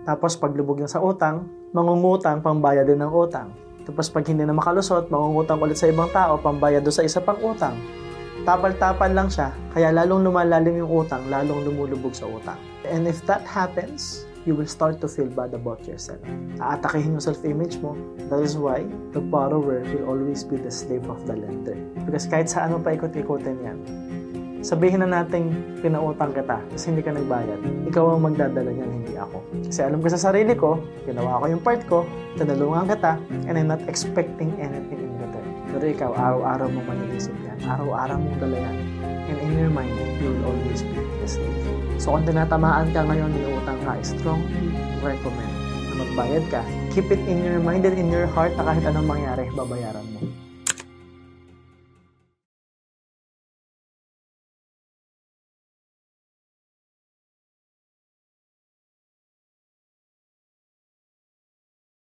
Tapos paglubog na sa utang, mangungutang pambayad din ng utang. Tapos pag hindi na makalusot, mangungutang ulit sa ibang tao, pambayad doon sa isa pang utang. Tapal-tapal lang siya, kaya lalong lumalalim yung utang, lalong lumulubog sa utang. And if that happens, you will start to feel bad about yourself. Aatakihin yung self-image mo. That is why the borrower will always be the slave of the lender. Because kahit saan mo pa ikot-ikotin yan, sabihin na nating pinautang kita kasi hindi ka nagbayad. Ikaw ang magdadala niyan, hindi ako. Kasi alam ko sa sarili ko, ginawa ko yung part ko, tinulungan kita, and I'm not expecting anything in return. Pero ikaw, araw-araw mong maniisip yan. Araw-araw mong dala yan. And in your mind, you will always be the slave. So kung tinatamaan ka ngayon, niutang ka, strongly recommend na magbayad ka. Keep it in your mind and in your heart na kahit anong mangyari, babayaran mo.